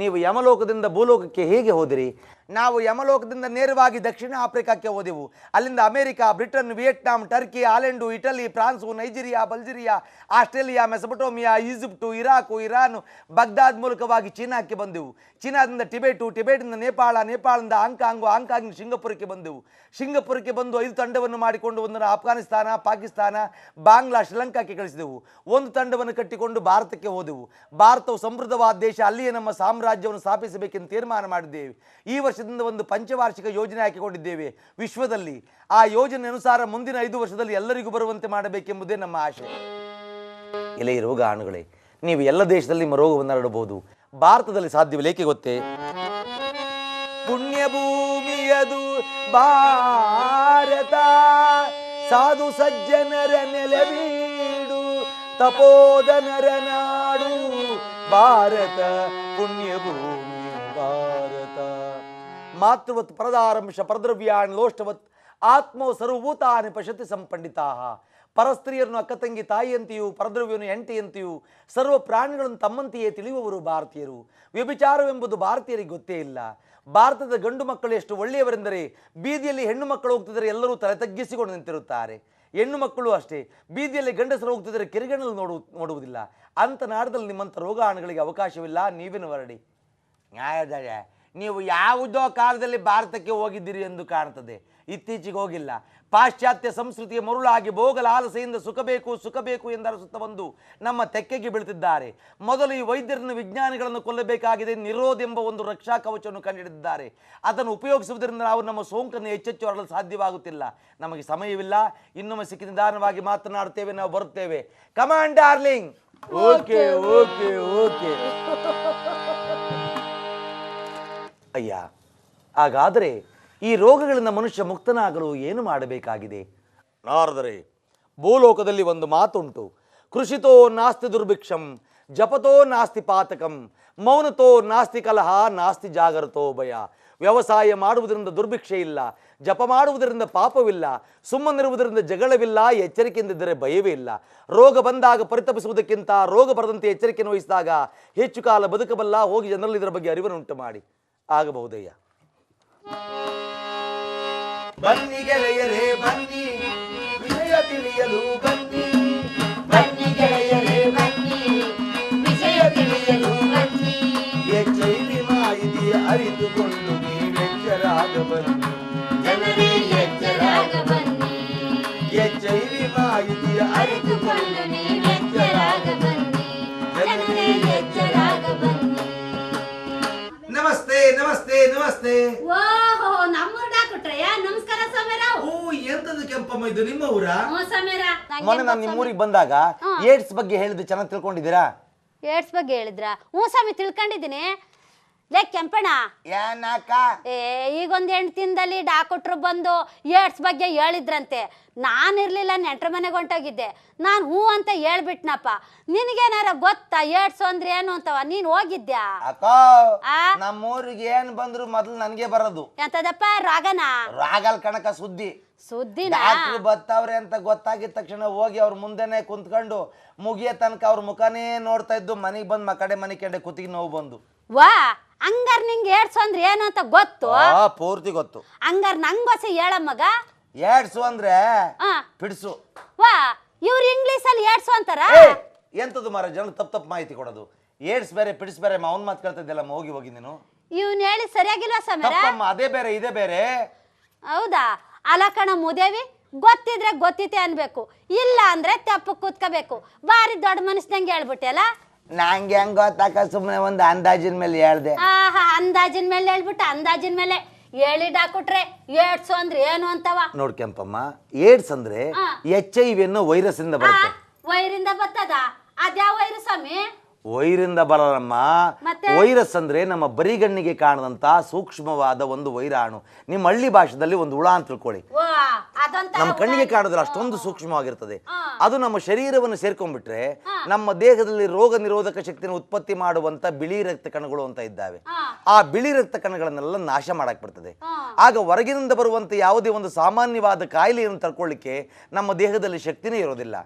ನೀವು ಯಮಲೋಕದಿಂದ ಭೂಲೋಕಕ್ಕೆ ಹೇಗೆ ಹೋದಿರಿ? ನಾವು ಯಮಲೋಕದಿಂದ ನೇರವಾಗಿ ದಕ್ಷಿಣ ಆಫ್ರಿಕಾಕ್ಕೆ ಹೋದೆವು. ಅಲ್ಲಿಂದ America, Britain, Vietnam, Turkey, Holland, Italy, France, Nigeria, Bulgaria, Australia, Mesopotamia, Egypt, Iraq, Iran, Baghdad ಮೂಲಕವಾಗಿ ಚೀನಾಕ್ಕೆ ಬಂದೆವು. ಚೀನಾದಿಂದ ಟಿಬೇಟು, ಟಿಬೇಟಿಂದ ನೇಪಾಳ, ನೇಪಾಳದಿಂದ ಹಾಂಗ್ಕಾಂಗು, ಹಾಂಗ್ಕಾಂಗ್ ಸಿಂಗಪುರಕ್ಕೆ ಬಂದೆವು. ಸಿಂಗಪುರಕ್ಕೆ ಬಂದು 5 ತಂಡವನ್ನು ಮಾಡಿಕೊಂಡು ಒಂದನ್ನು ಅಫ್ಘಾನಿಸ್ತಾನ, ಪಾಕಿಸ್ತಾನ, ಬಾಂಗ್ಲಾ, ಶ್ರೀಲಂಕಾಕ್ಕೆ ಕಳಿಸಿದೆವು. ಒಂದು ತಂಡವನ್ನು ಕಟ್ಟಿಕೊಂಡು ಭಾರತಕ್ಕೆ ಹೋದೆವು. ಭಾರತವು ಸಮೃದ್ಧವಾದ ದೇಶ. ಅಲ್ಲಿಯೇ ನಮ್ಮ ಸಾಮ್ರಾಜ್ಯವನ್ನು ಸ್ಥಾಪಿಸಬೇಕೆಂದು ತೀರ್ಮಾನ ಮಾಡಿದ್ದೇವೆ. ಈ ವರ್ಷದಿಂದ ಒಂದು ಪಂಚವಾರ್ಷಿಕ ಯೋಜನೆ ಹಾಕಿಕೊಂಡಿದ್ದೇವೆ ವಿಶ್ವದಲ್ಲಿ. ಆ ಯೋಜನೆ ಅನುಸಾರ ಮುಂದಿನ 5 ವರ್ಷದಲ್ಲಿ ಎಲ್ಲರಿಗೂ ಬರುವಂತೆ ಮಾಡಬೇಕೆಂಬುದೇ ನಮ್ಮ ಆಶೆ. ಎಲೆ ರೋಗಾಣುಗಳೇ, ನೀವು ಎಲ್ಲ ದೇಶದಲ್ಲಿ ರೋಗವನ್ನು ಹರಡಬಹುದು. ಭಾರತದಲ್ಲಿ ಸಾಧ್ಯವಿಲ್ಲ. ಏಕೆ ಗೊತ್ತೇ? ಪುಣ್ಯ ಭೂಮಿಯದು ಭಾರತ, ಸಾಧು ಸಜ್ಜನರ ನೆಲವೀಡು, ತಪೋಧನರ ನಾಡು ಭಾರತ, ಪುಣ್ಯ ಭೂಮಿ ಭಾರತ. ಮಾತೃವತ್ ಪರದಾರಂಶ ಪರದ್ರವ್ಯಾನ್ ಲೋಷ್ಟವತ್ ಆತ್ಮೋ ಸರ್ವಭೂತಾನಿ ಪಶತಿ ಸಂಪಂಡಿತಾ. ಪರಸ್ತ್ರೀಯರನ್ನು ಅಕ್ಕ ತಂಗಿ ತಾಯಿಯಂತೆಯೂ ಪರದ್ರವ್ಯವನ್ನು ಹೆಂಡತಿಯಂತೆಯೂ ಸರ್ವ ಪ್ರಾಣಿಗಳನ್ನು ತಮ್ಮಂತೆಯೇ ತಿಳಿಯುವವರು ಭಾರತೀಯರು. ವ್ಯಭಿಚಾರವೆಂಬುದು ಭಾರತೀಯರಿಗೆ ಗೊತ್ತೇ ಇಲ್ಲ. ಭಾರತದ ಗಂಡು ಮಕ್ಕಳು ಎಷ್ಟು ಒಳ್ಳೆಯವರೆಂದರೆ ಬೀದಿಯಲ್ಲಿ ಹೆಣ್ಣು ಮಕ್ಕಳು ಹೋಗ್ತಿದ್ದರೆ ಎಲ್ಲರೂ ತಲೆ ತಗ್ಗಿಸಿಕೊಂಡು ನಿಂತಿರುತ್ತಾರೆ. ಹೆಣ್ಣು ಮಕ್ಕಳು ಅಷ್ಟೇ. ಬೀದಿಯಲ್ಲಿ ಗಂಡಸರು ಹೋಗ್ತಿದ್ದರೆ ಕಿರಿಗಣ್ಣಲು ನೋಡುವುದಿಲ್ಲ. ಅಂಥ ನಾಡದಲ್ಲಿ ನಿಮ್ಮಂಥ ರೋಗಾಣುಗಳಿಗೆ ಅವಕಾಶವಿಲ್ಲ. ನೀವೇನು ಹೊರಡಿ. ನ್ಯಾಯದಯ, ನೀವು ಯಾವುದೋ ಕಾಲದಲ್ಲಿ ಭಾರತಕ್ಕೆ ಹೋಗಿದ್ದೀರಿ ಎಂದು ಕಾಣ್ತದೆ. ಇತ್ತೀಚೆಗೆ ಹೋಗಿಲ್ಲ. ಪಾಶ್ಚಾತ್ಯ ಸಂಸ್ಕೃತಿಯ ಮರುಳಾಗಿ ಭೋಗಲಾಲಸೆಯಿಂದ ಸುಖ ಬೇಕು ಎಂದರಸುತ್ತ ಬಂದು ನಮ್ಮ ತೆಕ್ಕೆಗೆ ಬೀಳ್ತಿದ್ದಾರೆ. ಮೊದಲು ಈ ವೈದ್ಯರನ್ನು, ವಿಜ್ಞಾನಿಗಳನ್ನು ಕೊಲ್ಲಬೇಕಾಗಿದೆ. ನಿರೋಧ ಎಂಬ ಒಂದು ರಕ್ಷಾ ಕವಚವನ್ನು ಕಂಡುಹಿಡಿದಿದ್ದಾರೆ. ಅದನ್ನು ಉಪಯೋಗಿಸುವುದರಿಂದ ನಾವು ನಮ್ಮ ಸೋಂಕನ್ನು ಹೆಚ್ಚೆಚ್ಚು ಹರಡಲು ಸಾಧ್ಯವಾಗುತ್ತಿಲ್ಲ. ನಮಗೆ ಸಮಯವಿಲ್ಲ. ಇನ್ನೊಮ್ಮೆ ಸಿಕ್ಕಿ ನಿಧಾನವಾಗಿ ಮಾತನಾಡುತ್ತೇವೆ. ನಾವು ಬರುತ್ತೇವೆ. Command darling. Okay okay okay. ಅಯ್ಯ, ಹಾಗಾದರೆ ಈ ರೋಗಗಳಿಂದ ಮನುಷ್ಯ ಮುಕ್ತನಾಗಲು ಏನು ಮಾಡಬೇಕಾಗಿದೆ? ನಾರದರೆ, ಭೂಲೋಕದಲ್ಲಿ ಒಂದು ಮಾತುಂಟು. ಕೃಷಿತೋ ನಾಸ್ತಿ ದುರ್ಭಿಕ್ಷಂ, ಜಪತೋ ನಾಸ್ತಿ ಪಾತಕಂ, ಮೌನತೋ ನಾಸ್ತಿ ಕಲಹ, ನಾಸ್ತಿ ಜಾಗರತೋ ಭಯ. ವ್ಯವಸಾಯ ಮಾಡುವುದರಿಂದ ದುರ್ಭಿಕ್ಷೆ ಇಲ್ಲ, ಜಪ ಮಾಡುವುದರಿಂದ ಪಾಪವಿಲ್ಲ, ಸುಮ್ಮನಿರುವುದರಿಂದ ಜಗಳವಿಲ್ಲ, ಎಚ್ಚರಿಕೆಯಿಂದಿದ್ದರೆ ಭಯವೇ ಇಲ್ಲ. ರೋಗ ಬಂದಾಗ ಪರಿತಪಿಸುವುದಕ್ಕಿಂತ ರೋಗ ಬರದಂತೆ ಎಚ್ಚರಿಕೆಯನ್ನು ವಹಿಸಿದಾಗ ಹೆಚ್ಚು ಕಾಲ ಬದುಕಬಲ್ಲ. ಹೋಗಿ ಜನರಲ್ಲಿ ಇದರ ಬಗ್ಗೆ ಅರಿವನ್ನು ಉಂಟು ಮಾಡಿ. ಆಗಬಹುದಯ್ಯ. ಬನ್ನಿ ಗೆಳೆಯರೇ ಬನ್ನಿ, ವಿಷಯ ತಿಳಿಯಲು ಬನ್ನಿ. ಬನ್ನಿ ಗೆಳೆಯರೇ ಬನ್ನಿ, ವಿಷಯ ತಿಳಿಯಲು ಬನ್ನಿ. HIV ಮಾಹಿತಿಯ ಅರಿತುಕೊಂಡು ನೀವೆಚ್ಚರಾಗ ಬನ್ನಿ. ಜನರೇ ಎಚ್ಚರಾಗ ಬನ್ನಿ. HIV ಮಾಹಿತಿಯ ಅರಿತುಕೊಂಡು ನೀವೆಚ್ಚರಾಗ ಬನ್ನಿ. ಜನರೇ ಎಚ್ಚರಾಗ ಬನ್ನಿ. ನಮಸ್ತೆ ನಮಸ್ತೆ ನಮಸ್ತೆ. ಓಹೋ, ನಮ್ಮೂರ್ ಡಾಕ್ಟ್ರಯ್ಯ. ನಮಸ್ಕಾರ ಸಮೀರ. ಓ, ಎಂತದು ಕೆಂಪಮ್ಮ, ಇದು ನಿಮ್ಮ ಊರ? ಸಮೀರ, ಮೊನ್ನೆ ನಾನು ನಿಮ್ಮೂರಿಗೆ ಬಂದಾಗ ಏಡ್ಸ್ ಬಗ್ಗೆ ಹೇಳಿದ್ದು ಚೆನ್ನಾಗಿ ತಿಳ್ಕೊಂಡಿದ್ದೀರಾ? ಏಡ್ಸ್ ಬಗ್ಗೆ ಹೇಳಿದ್ರ? ಸ್ವಾಮಿ, ತಿಳ್ಕೊಂಡಿದ್ದೀನಿ. ಲೇ ಕೆಂಪಣ್ಣ, ಏನಕ್ಕ? ಈಗೊಂದು ಹೆಣ್ತಿಂದಲ್ಲಿ ಡಾಕ್ಟ್ರು ಬಂದು ಏಡ್ಸ್ ಬಗ್ಗೆ ಹೇಳಿದ್ರಂತೆ. ನಾನಿರ್ಲಿಲ್ಲ, ನೆಂಟ್ರ ಮನೆಗೆ ಹೊಂಟೋಗಿದ್ದೆ. ನಾನು ಹೂ ಅಂತ ಹೇಳ್ಬಿಟ್ನಪ್ಪ. ನಿನಗೇನಾರ ಗೊತ್ತಾ ಏಡ್ಸ್ ಅಂದ್ರೆ ಏನು ಅಂತವ? ನೀನ್ ಹೋಗಿದ್ಯಾ? ಅಕ್ಕ, ನಮ್ಮೂರಿಗೆ ಏನ್ ಬಂದ್ರು ಮೊದಲು ನನ್ಗೆ ಬರೋದು. ಎಂತದಪ್ಪ? ರಾಗನ? ರಾಗಲ್ ಕಣಕ ಸುದ್ದಿ. ಡಾಕ್ಟ್ರು ಬರ್ತಾವ್ರೆ ಅಂತ ಗೊತ್ತಾಗಿದ ತಕ್ಷಣ ಹೋಗಿ ಅವ್ರ ಮುಂದೆನೆ ಕುಂತ್ಕೊಂಡು ಮುಗಿಯ ತನಕ ಅವ್ರ ಮುಖನೇ ನೋಡ್ತಾ ಇದ್ದು ಮನೆಗೆ ಬಂದ್ ಮನೆ ಕಡೆ ಕುತ್ತಿಗೆ ನೋವು ಬಂದು. ವಾ, ಹಂಗಾರ ನಿಂಗೆ ಏಡ್ಸ್ ಅಂದ್ರೆ ಏನು ಅಂತ ಗೊತ್ತು? ಪೂರ್ತಿ ಗೊತ್ತು. ಹಂಗಾರ ನಂಗೊಸಿ ಹೇಳ ಮಗ. ಏಡ್ಸು ಅಂದ್ರೆ ಆ. ಪಿಡ್ಸು. ವಾ ಇವ್ರು ಇಂಗ್ಲಿಷ್ ಅಲ್ಲಿ ಏಡ್ಸು ಅಂತಾರ. ಎಂತದ್ದು ಮಾರ ಜನ ತಪ್ಪು ಮಾಹಿತಿ ಕೊಡೋದು. ಏಡ್ಸ್ ಬೇರೆ ಪಿಡ್ಸ್ ಬೇರೆ, ಅವನ್ ಮಾತು ಕೇಳ್ತಿದ್ದೆಲ್ಲ ಹೋಗಿ ನೀನು. ಇವ್ನು ಹೇಳಿ ಸರಿಯಾಗಿಲ್ವಾ ಸಮೀರ? ತಪ್ಪಮ್ಮ, ಅದೇ ಬೇರೆ ಇದೇ ಬೇರೆ. ಹೌದಾ? ಅಲಕಣ ಮುದೇವಿ, ಗೊತ್ತಿದ್ರೆ ಗೊತ್ತಿತ್ತೆ ಅನ್ಬೇಕು, ಇಲ್ಲ ಅಂದ್ರೆ ತಪ್ಪು ಕೂತ್ಕೋಬೇಕು. ಬಾರಿ ದೊಡ್ಡ ಮನುಷ್ಯಂಗೆ ಹೇಳ್ಬಿಟ್ಟೆ ಅಲ್ಲ. ನಂಗೆ ಹೆಂಗ್ ಗೊತ್ತಾಕ, ಸುಮ್ಮನೆ ಒಂದು ಅಂದಾಜಿನ ಮೇಲೆ ಹೇಳ್ದೆ. ಆಹಾ, ಅಂದಾಜಿನ ಮೇಲೆ ಹೇಳ್ಬಿಟ್ಟ. ಅಂದಾಜಿನ ಮೇಲೆ ಹೇಳಿಡಾಕ್ಬಿಟ್ರೆ ಏಡ್ಸು ಅಂದ್ರೆ ಏನು ಅಂತವ. ನೋಡ್ಕೆಂಪಮ್ಮ, ಏಡ್ಸ್ ಅಂದ್ರೆ HIV ಅನ್ನೋ ವೈರಸ್ ಇಂದ ಬರುತ್ತೆ. ವೈರಿಂದ ಬರ್ತದ? ಅದ್ಯಾವ ವೈರಸ್ ಸ್ವಾಮಿ? ವೈರಿಂದ ಬರಲ್ಲಮ್ಮ. ಮತ್ತೆ? ವೈರಸ್ ಅಂದ್ರೆ ನಮ್ಮ ಬರಿಗಣ್ಣಿಗೆ ಕಾಣದಂತ ಸೂಕ್ಷ್ಮವಾದ ಒಂದು ವೈರಾಣು. ನಿಮ್ಮ ಹಳ್ಳಿ ಭಾಷೆದಲ್ಲಿ ಒಂದು ಹುಳ ಅಂತ ತಿಳ್ಕೊಳ್ಳಿ. ನಮ್ಮ ಕಣ್ಣಿಗೆ ಕಾಣೋದ್ರೆ ಅಷ್ಟೊಂದು ಸೂಕ್ಷ್ಮವಾಗಿರ್ತದೆ. ಅದು ನಮ್ಮ ಶರೀರವನ್ನು ಸೇರ್ಕೊಂಡ್ಬಿಟ್ರೆ ನಮ್ಮ ದೇಹದಲ್ಲಿ ರೋಗ ನಿರೋಧಕ ಶಕ್ತಿಯನ್ನು ಉತ್ಪತ್ತಿ ಮಾಡುವಂತ ಬಿಳಿ ರಕ್ತ ಕಣಗಳು ಅಂತ ಇದ್ದಾವೆ. ಆ ಬಿಳಿ ರಕ್ತ ಕಣಗಳನ್ನೆಲ್ಲ ನಾಶ ಮಾಡಕ್ ಬಿಡ್ತದೆ. ಆಗ ಹೊರಗಿನಿಂದ ಬರುವಂತ ಯಾವುದೇ ಒಂದು ಸಾಮಾನ್ಯವಾದ ಕಾಯಿಲೆಯನ್ನು ತಡ್ಕೊಳ್ಳಿಕ್ಕೆ ನಮ್ಮ ದೇಹದಲ್ಲಿ ಶಕ್ತಿನೇ ಇರೋದಿಲ್ಲ.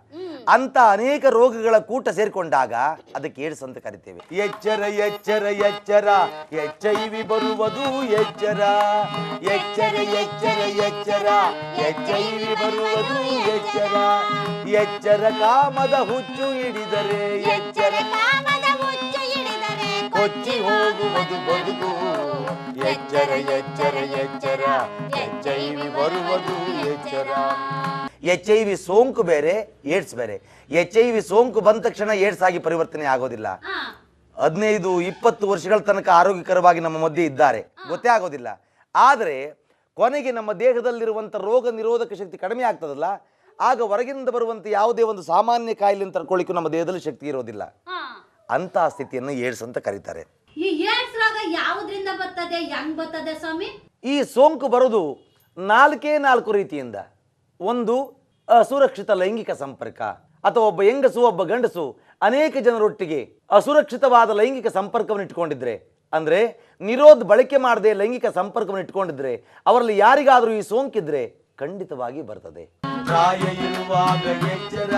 ಅಂತ ಅನೇಕ ರೋಗಗಳ ಕೂಟ ಸೇರ್ಕೊಂಡಾಗ ಅದಕ್ಕೆ ಏಡ್ಸ್ ಅಂತ ಕರಿತೇವೆ. ಎಚ್ಚರ ಎಚ್ಚರ ಎಚ್ಚರ, HIV ಬರುವುದು ಎಚ್ಚರ. ಎಚ್ಚರ ಎಚ್ಚರ ಎಚ್ಚರ, HIV ಬರುವುದು ಎಚ್ಚರ. ಎಚ್ಚರ ಕಾಮದ ಹುಚ್ಚು ಹಿಡಿದರೆ, ಎಚ್ಚರ ಕೊಚ್ಚಿ ಹೋಗುವುದು ಬದುಕು. ಎಚ್ಚರ ಎಚ್ಚರ ಎಚ್ಚರ, HIV ಬರುವುದು ಎಚ್ಚರ. HIV ಸೋಂಕು ಬೇರೆ, ಏಡ್ಸ್ ಬೇರೆ. HIV ಸೋಂಕು ಬಂದ ತಕ್ಷಣ ಏಡ್ಸ್ ಆಗಿ ಪರಿವರ್ತನೆ ಆಗೋದಿಲ್ಲ. 15-20 ವರ್ಷಗಳ ತನಕ ಆರೋಗ್ಯಕರವಾಗಿ ನಮ್ಮ ಮಧ್ಯೆ ಇದ್ದಾರೆ, ಗೊತ್ತೇ ಆಗೋದಿಲ್ಲ. ಆದರೆ ಕೊನೆಗೆ ನಮ್ಮ ದೇಹದಲ್ಲಿರುವಂಥ ರೋಗ ನಿರೋಧಕ ಶಕ್ತಿ ಕಡಿಮೆ ಆಗ್ತದಲ್ಲ, ಆಗ ಹೊರಗಿನಿಂದ ಬರುವಂಥ ಯಾವುದೇ ಒಂದು ಸಾಮಾನ್ಯ ಕಾಯಿಲೆಯನ್ನು ತಡ್ಕೊಳ್ಳಿಕ್ಕೂ ನಮ್ಮ ದೇಹದಲ್ಲಿ ಶಕ್ತಿ ಇರೋದಿಲ್ಲ. ಅಂತ ಸ್ಥಿತಿಯನ್ನು ಏಡ್ಸ್ ಅಂತ ಕರೀತಾರೆ. ಈ ಏಡ್ಸ್ ರೋಗ ಯಾವುದರಿಂದ ಬರ್ತದೆ, ಹೆಂಗ್ ಬರ್ತದೆ ಸ್ವಾಮಿ? ಈ ಸೋಂಕು ಬರೋದು 4 ರೀತಿಯಿಂದ. ಒಂದು, ಅಸುರಕ್ಷಿತ ಲೈಂಗಿಕ ಸಂಪರ್ಕ, ಅಥವಾ ಒಬ್ಬ ಹೆಂಗಸು ಒಬ್ಬ ಗಂಡಸು ಅನೇಕ ಜನರೊಟ್ಟಿಗೆ ಅಸುರಕ್ಷಿತವಾದ ಲೈಂಗಿಕ ಸಂಪರ್ಕವನ್ನು ಇಟ್ಕೊಂಡಿದ್ರೆ, ಅಂದ್ರೆ ನಿರೋಧ ಬಳಕೆ ಮಾಡದೆ ಲೈಂಗಿಕ ಸಂಪರ್ಕವನ್ನು ಇಟ್ಕೊಂಡಿದ್ರೆ, ಅವರಲ್ಲಿ ಯಾರಿಗಾದರೂ ಈ ಸೋಂಕಿದ್ರೆ ಖಂಡಿತವಾಗಿ ಬರ್ತದೆ. ಪ್ರಾಯ ಇರುವಾಗ ಎಚ್ಚರ,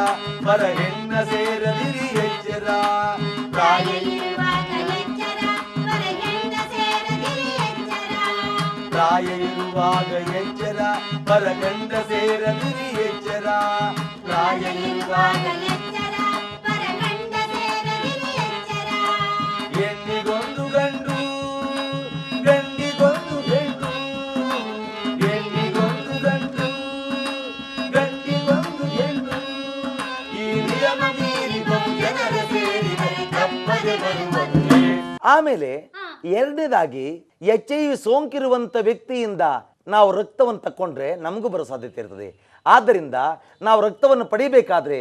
ಬರ ಹೆಣ್ಣ ಸೇರದಿರಿ ಎಚ್ಚರ. ಪ್ರಾಯ ಇರುವಾಗ ಎಚ್ಚರ, ಬರ ಹೆಣ್ಣ ಸೇರದಿರಿ ಎಚ್ಚರ. ಪ್ರಾಯ ಇರುವಾಗ ಎಚ್ಚರ, ಬರ ಗಂಡ ಸೇರದಿರಿ ಎಚ್ಚರ. ಪ್ರಾಯ ಇರುವಾಗ ಎಚ್ಚರ, ಬರ ಗಂಡ ಸೇರದಿರಿ ಎಚ್ಚರ. ಹೆಣ್ಣಿಗೊಂದು ಗಂಡು, ಗಂಡಿಗೊಂದು ಹೆಣ್ಣು. ಹೆಣ್ಣಿಗೊಂದು ಗಂಡು, ಗಂಡಿಗೊಂದು ಹೆಣ್ಣು. ಈ ನಿಯಮ ಮೀರಿ ಬಹುಜನರ ಸೇರಿದರೆ ತಪ್ಪದೆ ಬರುವುದು. ಆಮೇಲೆ ಎರಡನೇದಾಗಿ HIV ಸೋಂಕಿರುವಂತ ವ್ಯಕ್ತಿಯಿಂದ ನಾವು ರಕ್ತವನ್ನು ತಕ್ಕೊಂಡ್ರೆ ನಮಗೂ ಬರೋ ಸಾಧ್ಯತೆ ಇರ್ತದೆ. ಆದ್ದರಿಂದ ನಾವು ರಕ್ತವನ್ನು ಪಡಿಬೇಕಾದ್ರೆ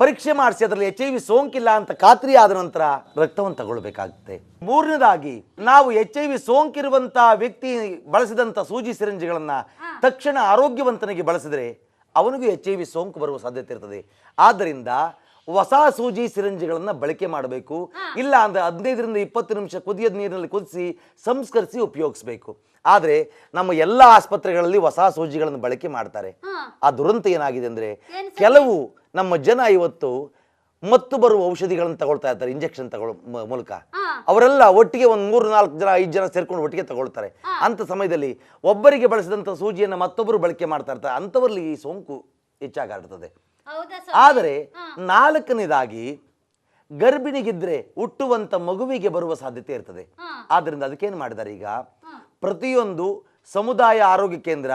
ಪರೀಕ್ಷೆ ಮಾಡಿಸಿ ಅದರಲ್ಲಿ HIV ಸೋಂಕಿಲ್ಲ ಅಂತ ಖಾತ್ರಿ ಆದ ನಂತರ ರಕ್ತವನ್ನು ತಗೊಳ್ಬೇಕಾಗುತ್ತೆ. ಮೂರನೇದಾಗಿ ನಾವು HIV ಸೋಂಕಿರುವಂತ ವ್ಯಕ್ತಿ ಬಳಸಿದಂತ ಸೂಜಿ ಸಿರಿಂಜ್ಗಳನ್ನ ತಕ್ಷಣ ಆರೋಗ್ಯವಂತನಿಗೆ ಬಳಸಿದ್ರೆ ಅವನಿಗೂ HIV ಸೋಂಕು ಬರುವ ಸಾಧ್ಯತೆ ಇರ್ತದೆ. ಆದ್ದರಿಂದ ಹೊಸ ಸೂಜಿ ಸಿರಿಂಜ್ಗಳನ್ನು ಬಳಕೆ ಮಾಡಬೇಕು. ಇಲ್ಲ ಅಂದ್ರೆ 15-20 ನಿಮಿಷ ಕುದಿಯದ ನೀರಿನಲ್ಲಿ ಕುದಿಸಿ ಸಂಸ್ಕರಿಸಿ ಉಪಯೋಗಿಸಬೇಕು. ಆದರೆ ನಮ್ಮ ಎಲ್ಲ ಆಸ್ಪತ್ರೆಗಳಲ್ಲಿ ಹೊಸ ಸೂಜಿಗಳನ್ನು ಬಳಕೆ ಮಾಡ್ತಾರೆ. ಆ ದುರಂತ ಏನಾಗಿದೆ ಅಂದ್ರೆ, ಕೆಲವು ನಮ್ಮ ಜನ ಇವತ್ತು ಮತ್ತು ಬರುವ ಔಷಧಿಗಳನ್ನು ತಗೊಳ್ತಾ ಇರ್ತಾರೆ ಇಂಜೆಕ್ಷನ್ ತಗೊಳ್ಳೋ ಮೂಲಕ. ಅವರೆಲ್ಲ ಒಟ್ಟಿಗೆ ಒಂದು 3-4 ಜನ 5 ಜನ ಸೇರ್ಕೊಂಡು ಒಟ್ಟಿಗೆ ತಗೊಳ್ತಾರೆ. ಅಂತ ಸಮಯದಲ್ಲಿ ಒಬ್ಬರಿಗೆ ಬಳಸಿದಂಥ ಸೂಜಿಯನ್ನು ಮತ್ತೊಬ್ಬರು ಬಳಕೆ ಮಾಡ್ತಾ ಇರ್ತಾರೆ. ಅಂಥವರಲ್ಲಿ ಈ ಸೋಂಕು ಹೆಚ್ಚಾಗಿರ್ತದೆ. ಆದರೆ 4ನೇದಾಗಿ ಗರ್ಭಿಣಿಗಿದ್ರೆ ಹುಟ್ಟುವಂತ ಮಗುವಿಗೆ ಬರುವ ಸಾಧ್ಯತೆ ಇರ್ತದೆ. ಆದ್ರಿಂದ ಅದಕ್ಕೇನು ಮಾಡಿದ್ದಾರೆ, ಈಗ ಪ್ರತಿಯೊಂದು ಸಮುದಾಯ ಆರೋಗ್ಯ ಕೇಂದ್ರ,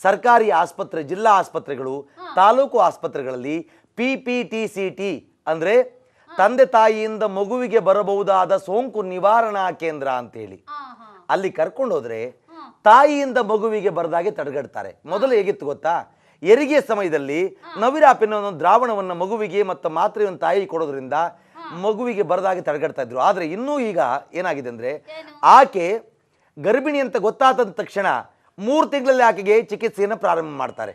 ಸರ್ಕಾರಿ ಆಸ್ಪತ್ರೆ, ಜಿಲ್ಲಾ ಆಸ್ಪತ್ರೆಗಳು, ತಾಲೂಕು ಆಸ್ಪತ್ರೆಗಳಲ್ಲಿ PPTCT ಅಂದ್ರೆ ತಂದೆ ತಾಯಿಯಿಂದ ಮಗುವಿಗೆ ಬರಬಹುದಾದ ಸೋಂಕು ನಿವಾರಣಾ ಕೇಂದ್ರ ಅಂತೇಳಿ ಅಲ್ಲಿ ಕರ್ಕೊಂಡು ಹೋದ್ರೆ ತಾಯಿಯಿಂದ ಮಗುವಿಗೆ ಬರದಾಗೆ ತಡೆಗಟ್ತಾರೆ. ಮೊದಲು ಹೇಗಿತ್ತು ಗೊತ್ತಾ, ಹೆರಿಗೆ ಸಮಯದಲ್ಲಿ ನವಿರಾಪಿನ ಒಂದು ದ್ರಾವಣವನ್ನು ಮಗುವಿಗೆ ಮತ್ತು ಮಾತ್ರೆಯನ್ನು ತಾಯಿ ಕೊಡೋದ್ರಿಂದ ಮಗುವಿಗೆ ಬರದಾಗೆ ತಡೆಗಟ್ತಾ ಇದ್ರು. ಆದರೆ ಇನ್ನೂ ಈಗ ಏನಾಗಿದೆ ಅಂದ್ರೆ, ಆಕೆ ಗರ್ಭಿಣಿ ಅಂತ ಗೊತ್ತಾದ ತಕ್ಷಣ 3 ತಿಂಗಳಲ್ಲಿ ಆಕೆಗೆ ಚಿಕಿತ್ಸೆಯನ್ನು ಪ್ರಾರಂಭ ಮಾಡ್ತಾರೆ.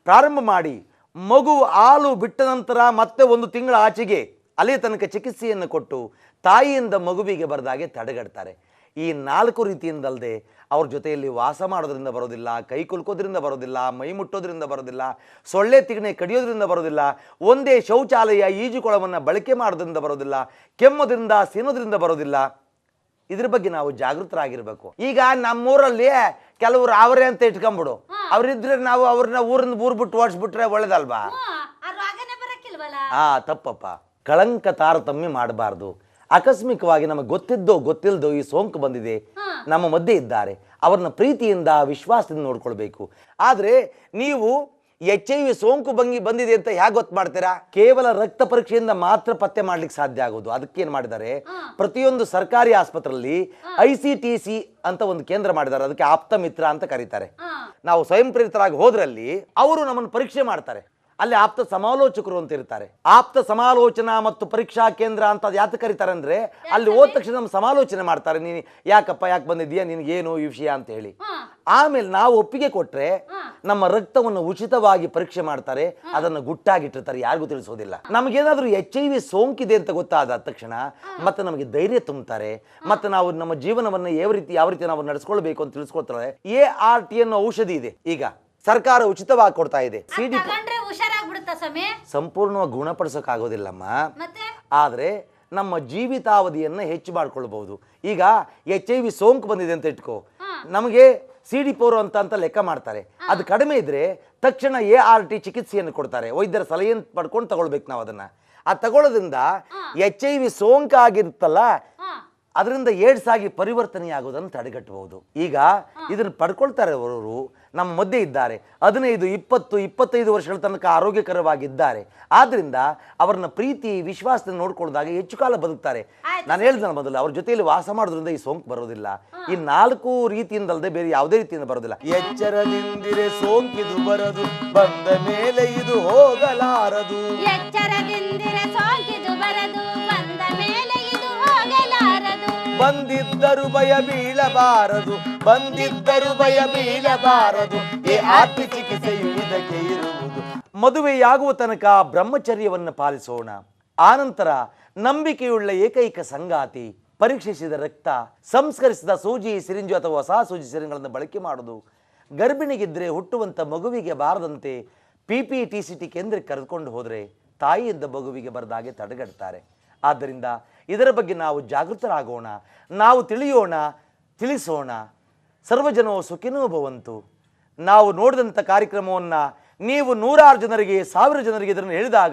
ಪ್ರಾರಂಭ ಮಾಡಿ ಮಗು ಹಾಲು ಬಿಟ್ಟ ನಂತರ ಮತ್ತೆ 1 ತಿಂಗಳ ಆಚೆಗೆ ಅಲ್ಲೇ ತನಕ ಚಿಕಿತ್ಸೆಯನ್ನು ಕೊಟ್ಟು ತಾಯಿಯಿಂದ ಮಗುವಿಗೆ ಬರದಾಗೆ ತಡೆಗಟ್ತಾರೆ. ಈ 4 ರೀತಿಯಿಂದಲ್ಲದೆ ಅವ್ರ ಜೊತೆಯಲ್ಲಿ ವಾಸ ಮಾಡೋದ್ರಿಂದ ಬರೋದಿಲ್ಲ, ಕೈ ಕುಲ್ಕೋದ್ರಿಂದ ಬರೋದಿಲ್ಲ, ಮೈ ಮುಟ್ಟೋದ್ರಿಂದ ಬರೋದಿಲ್ಲ, ಸೊಳ್ಳೆ ತಿಗಣೆ ಕಡಿಯೋದ್ರಿಂದ ಬರೋದಿಲ್ಲ, ಒಂದೇ ಶೌಚಾಲಯ ಈಜುಕೊಳವನ್ನು ಬಳಕೆ ಮಾಡೋದ್ರಿಂದ ಬರೋದಿಲ್ಲ, ಕೆಮ್ಮೋದ್ರಿಂದ ಸೀನೋದ್ರಿಂದ ಬರೋದಿಲ್ಲ. ಇದ್ರ ಬಗ್ಗೆ ನಾವು ಜಾಗೃತರಾಗಿರ್ಬೇಕು. ಈಗ ನಮ್ಮೂರಲ್ಲಿ ಕೆಲವರು ಅವರೇ ಅಂತ ಇಟ್ಕೊಂಡ್ಬಿಡು, ಅವ್ರಿದ್ರೆ ನಾವು ಅವ್ರನ್ನ ಊರಿಂದ ಊರ್ ಬಿಟ್ಟು ಓಡಿಸ್ಬಿಟ್ರೆ ಒಳ್ಳೇದಲ್ವಾ? ತಪ್ಪಪ್ಪ. ಕಳಂಕ ತಾರತಮ್ಯ ಮಾಡಬಾರ್ದು. ಆಕಸ್ಮಿಕವಾಗಿ ನಮಗೆ ಗೊತ್ತಿಲ್ದೋ ಈ ಸೋಂಕು ಬಂದಿದೆ, ನಮ್ಮ ಮಧ್ಯೆ ಇದ್ದಾರೆ, ಅವ್ರನ್ನ ಪ್ರೀತಿಯಿಂದ ವಿಶ್ವಾಸದಿಂದ ನೋಡ್ಕೊಳ್ಬೇಕು. ಆದ್ರೆ ನೀವು HIV ಸೋಂಕು ಬಂದಿದೆ ಅಂತ ಹೇಗೆ ಗೊತ್ತು ಮಾಡ್ತೀರಾ? ಕೇವಲ ರಕ್ತ ಪರೀಕ್ಷೆಯಿಂದ ಮಾತ್ರ ಪತ್ತೆ ಮಾಡ್ಲಿಕ್ಕೆ ಸಾಧ್ಯ ಆಗೋದು. ಅದಕ್ಕೇನ್ ಮಾಡಿದ್ದಾರೆ, ಪ್ರತಿಯೊಂದು ಸರ್ಕಾರಿ ಆಸ್ಪತ್ರೆಯಲ್ಲಿ ICTC ಅಂತ ಒಂದು ಕೇಂದ್ರ ಮಾಡಿದ್ದಾರೆ. ಅದಕ್ಕೆ ಆಪ್ತ ಮಿತ್ರ ಅಂತ ಕರೀತಾರೆ. ನಾವು ಸ್ವಯಂ ಪ್ರೇರಿತರಾಗಿ ಹೋದ್ರಲ್ಲಿ ಅವರು ನಮ್ಮನ್ನು ಪರೀಕ್ಷೆ ಮಾಡ್ತಾರೆ. ಅಲ್ಲಿ ಆಪ್ತ ಸಮಾಲೋಚಕರು ಅಂತ ಇರ್ತಾರೆ. ಆಪ್ತ ಸಮಾಲೋಚನಾ ಮತ್ತು ಪರೀಕ್ಷಾ ಕೇಂದ್ರ ಅಂತ ಯಾಕೆ ಕರೀತಾರೆ ಅಂದ್ರೆ, ಅಲ್ಲಿ ಹೋದ ತಕ್ಷಣ ನಮ್ಮ ಸಮಾಲೋಚನೆ ಮಾಡ್ತಾರೆ. ನೀನು ಯಾಕೆ ಬಂದಿದ್ಯಾ, ನಿನಗೇನು ಈ ವಿಷಯ ಅಂತ ಹೇಳಿ. ಆಮೇಲೆ ನಾವು ಒಪ್ಪಿಗೆ ಕೊಟ್ರೆ ನಮ್ಮ ರಕ್ತವನ್ನು ಉಚಿತವಾಗಿ ಪರೀಕ್ಷೆ ಮಾಡ್ತಾರೆ. ಅದನ್ನು ಗುಟ್ಟಾಗಿಟ್ಟಿರ್ತಾರೆ, ಯಾರಿಗೂ ತಿಳಿಸೋದಿಲ್ಲ. ನಮಗೇನಾದ್ರೂ HIV ಸೋಂಕಿದೆ ಅಂತ ಗೊತ್ತಾದ ತಕ್ಷಣ ಮತ್ತೆ ನಮಗೆ ಧೈರ್ಯ ತುಂಬುತ್ತಾರೆ. ಮತ್ತೆ ನಾವು ನಮ್ಮ ಜೀವನವನ್ನು ಯಾವ ರೀತಿ ನಾವು ನಡೆಸ್ಕೊಳ್ಬೇಕು ಅಂತ ತಿಳಿಸ್ಕೊಳ್ತಾರೆ. ART ಅನ್ನೋ ಔಷಧಿ ಇದೆ, ಈಗ ಸರ್ಕಾರ ಉಚಿತವಾಗಿ ಕೊಡ್ತಾ ಇದೆ. CD ಸಂಪೂರ್ಣವಾಗಿ ಗುಣಪಡಿಸೋಕ್ಕಾಗೋದಿಲ್ಲಮ್ಮ, ಆದ್ರೆ ನಮ್ಮ ಜೀವಿತಾವಧಿಯನ್ನ ಹೆಚ್ಚು ಮಾಡ್ಕೊಳ್ಬಹುದು. ಈಗ HIV ಸೋಂಕು ಬಂದಿದೆ ಅಂತ ಇಟ್ಕೋ, ನಮಗೆ CD4 ಅಂತ ಲೆಕ್ಕ ಮಾಡ್ತಾರೆ. ಅದು ಕಡಿಮೆ ಇದ್ರೆ ತಕ್ಷಣ ART ಚಿಕಿತ್ಸೆಯನ್ನು ಕೊಡ್ತಾರೆ. ವೈದ್ಯರ ಸಲಹೆಯನ್ನು ಪಡ್ಕೊಂಡು ತಗೊಳ್ಬೇಕು ನಾವು ಅದನ್ನ. ಆ ತಗೊಳ್ಳೋದ್ರಿಂದ HIV ಸೋಂಕು ಆಗಿರುತ್ತಲ್ಲ, ಅದರಿಂದ ಏಡ್ಸ್ ಆಗಿ ಪರಿವರ್ತನೆಯಾಗೋದನ್ನು ತಡೆಗಟ್ಟಬಹುದು. ಈಗ ಇದನ್ನು ಪಡ್ಕೊಳ್ತಾರೆ ಅವರು ನಮ್ಮ ಮಧ್ಯೆ ಇದ್ದಾರೆ. 15, 20, 25 ವರ್ಷಗಳ ತನಕ ಆರೋಗ್ಯಕರವಾಗಿದ್ದಾರೆ. ಆದ್ರಿಂದ ಅವ್ರನ್ನ ಪ್ರೀತಿ ವಿಶ್ವಾಸದಿಂದ ನೋಡ್ಕೊಳ್ಳೋದಾಗ ಹೆಚ್ಚು ಕಾಲ ಬದುಕ್ತಾರೆ. ನಾನು ಹೇಳಿದ್ನಲ್ಲ ಮೊದಲು, ಅವ್ರ ಜೊತೆಯಲ್ಲಿ ವಾಸ ಮಾಡೋದ್ರಿಂದ ಈ ಸೋಂಕು ಬರೋದಿಲ್ಲ. ಈ 4 ರೀತಿಯಿಂದಲ್ಲದೆ ಬೇರೆ ಯಾವುದೇ ರೀತಿಯಿಂದ ಬರೋದಿಲ್ಲ. ಎಚ್ಚರದಿಂದಿರೆ ಸೋಂಕಿದು ಬರದು, ಬಂದ ಮೇಲೆ ಇದು ಹೋಗಲಾರದು. ಎಚ್ಚರದಿಂದಿರೆ ಸೋಂಕಿದು ಬರದು, ಬಂದ ಮೇಲೆ ಇದು ಹೋಗಲಾರದು. ಬಂದಿದ್ದರು ಭಯ ಬೀಳಬಾರದು, ಬಂದಿದ್ದರು ಭಯ ಬೀಳಬಾರದು. ART ಚಿಕಿತ್ಸೆಯು ಇದಕ್ಕೆ ಇರುವುದು. ಮದುವೆಯಾಗುವ ತನಕ ಬ್ರಹ್ಮಚರ್ಯವನ್ನು ಪಾಲಿಸೋಣ. ಆನಂತರ ನಂಬಿಕೆಯುಳ್ಳ ಏಕೈಕ ಸಂಗಾತಿ, ಪರೀಕ್ಷಿಸಿದ ರಕ್ತ, ಸಂಸ್ಕರಿಸಿದ ಸೂಜಿ ಸಿರಿಂಜು ಅಥವಾ ಹೊಸ ಸೂಜಿ ಸಿರಿಂಗಳನ್ನು ಬಳಕೆ ಮಾಡುವುದು, ಗರ್ಭಿಣಿಗಿದ್ರೆ ಹುಟ್ಟುವಂತ ಮಗುವಿಗೆ ಬಾರದಂತೆ PPTCT ಕೇಂದ್ರಕ್ಕೆ ಕರೆದುಕೊಂಡು ಹೋದರೆ ತಾಯಿಯಿಂದ ಮಗುವಿಗೆ ಬರದಾಗೆ ತಡೆಗಟ್ತಾರೆ. ಆದ್ದರಿಂದ ಇದರ ಬಗ್ಗೆ ನಾವು ಜಾಗೃತರಾಗೋಣ, ನಾವು ತಿಳಿಸೋಣ. ಸರ್ವಜನೋ ಸುಖಿನೋ ಭವಂತು. ನಾವು ನೋಡಿದಂಥ ಕಾರ್ಯಕ್ರಮವನ್ನು ನೀವು 100 ಜನರಿಗೆ, 1000 ಜನರಿಗೆ ಇದನ್ನು ಹೇಳಿದಾಗ